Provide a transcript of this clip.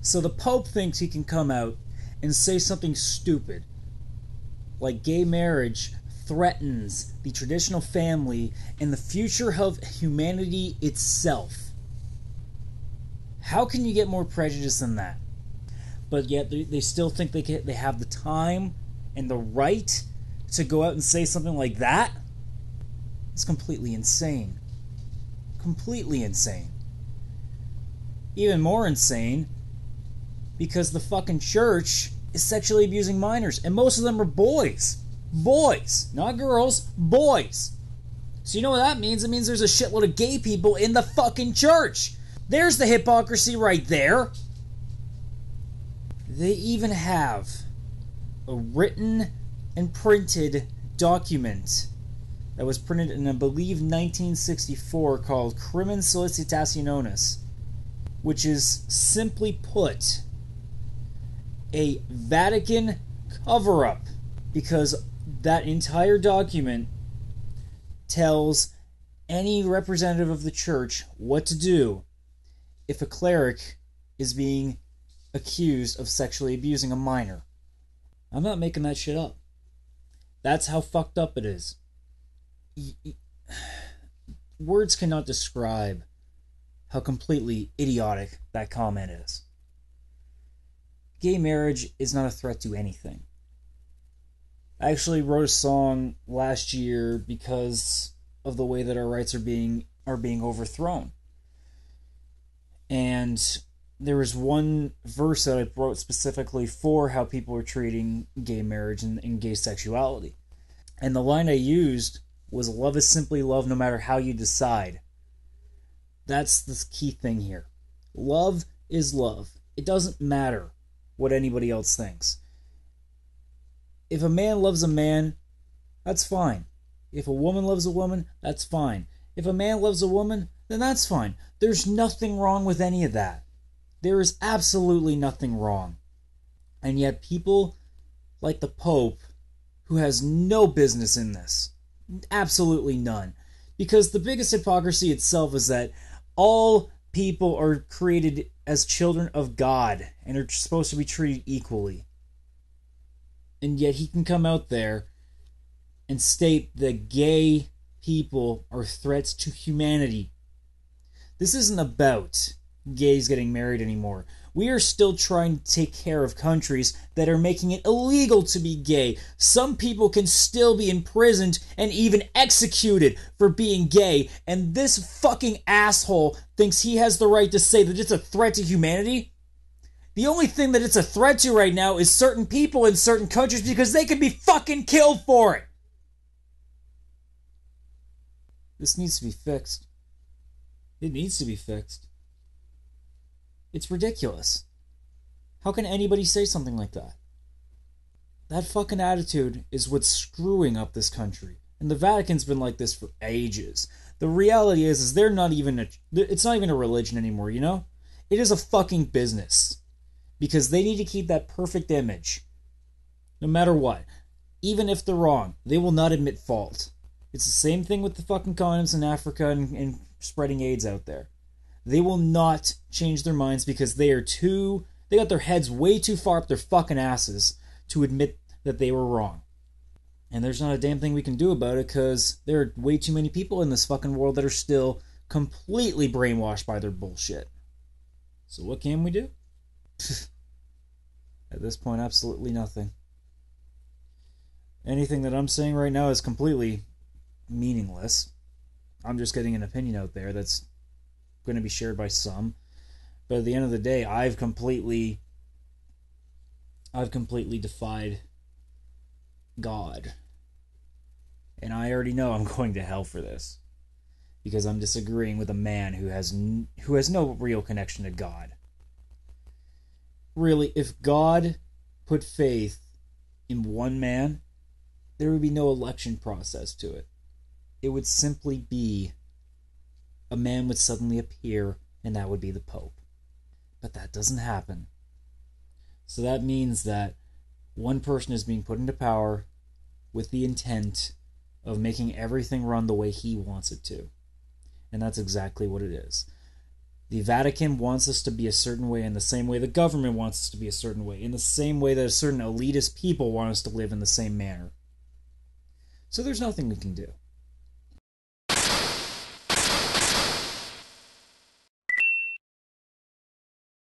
So the Pope thinks he can come out and say something stupid, like gay marriage threatens the traditional family and the future of humanity itself. How can you get more prejudice than that? But yet they still think they have the time and the right to go out and say something like that? It's completely insane. Completely insane. Even more insane, because the fucking church is sexually abusing minors, and most of them are boys. Boys, not girls, boys. So you know what that means? It means there's a shitload of gay people in the fucking church. There's the hypocrisy right there. They even have a written and printed document that was printed in, I believe, 1964 called Crimen Solicitationis, which is, simply put, a Vatican cover-up, because that entire document tells any representative of the church what to do if a cleric is being accused of sexually abusing a minor. I'm not making that shit up. That's how fucked up it is. Words cannot describe how completely idiotic that comment is. Gay marriage is not a threat to anything. I actually wrote a song last year because of the way that our rights are being overthrown. And there was one verse that I wrote specifically for how people are treating gay marriage and gay sexuality. And the line I used was, "Love is simply love no matter how you decide." That's the key thing here. Love is love. It doesn't matter what anybody else thinks. If a man loves a man, that's fine. If a woman loves a woman, that's fine. If a man loves a woman, then that's fine. There's nothing wrong with any of that. There is absolutely nothing wrong. And yet people like the Pope, who has no business in this, absolutely none. Because the biggest hypocrisy itself is that all people are created as children of God and are supposed to be treated equally. And yet he can come out there and state that gay people are threats to humanity. This isn't about gays getting married anymore. We are still trying to take care of countries that are making it illegal to be gay. Some people can still be imprisoned and even executed for being gay, and this fucking asshole thinks he has the right to say that it's a threat to humanity? The only thing that it's a threat to right now is certain people in certain countries, because they could be fucking killed for it. This needs to be fixed. It needs to be fixed. It's ridiculous. How can anybody say something like that? That fucking attitude is what's screwing up this country. And the Vatican's been like this for ages. The reality is they're not even it's not even a religion anymore, you know? It is a fucking business. Because they need to keep that perfect image. No matter what. Even if they're wrong, they will not admit fault. It's the same thing with the fucking condoms in Africa and spreading AIDS out there. They will not change their minds because they got their heads way too far up their fucking asses to admit that they were wrong. And there's not a damn thing we can do about it, because there are way too many people in this fucking world that are still completely brainwashed by their bullshit. So what can we do? At this point, absolutely nothing. Anything that I'm saying right now is completely meaningless. I'm just getting an opinion out there that's going to be shared by some. But at the end of the day, I've completely defied God. And I already know I'm going to hell for this. Because I'm disagreeing with a man who has no real connection to God. Really, if God put faith in one man, there would be no election process to it. It would simply be a man would suddenly appear, and that would be the Pope. But that doesn't happen. So that means that one person is being put into power with the intent of making everything run the way he wants it to. And that's exactly what it is. The Vatican wants us to be a certain way in the same way the government wants us to be a certain way, in the same way that a certain elitist people want us to live in the same manner. So there's nothing we can do.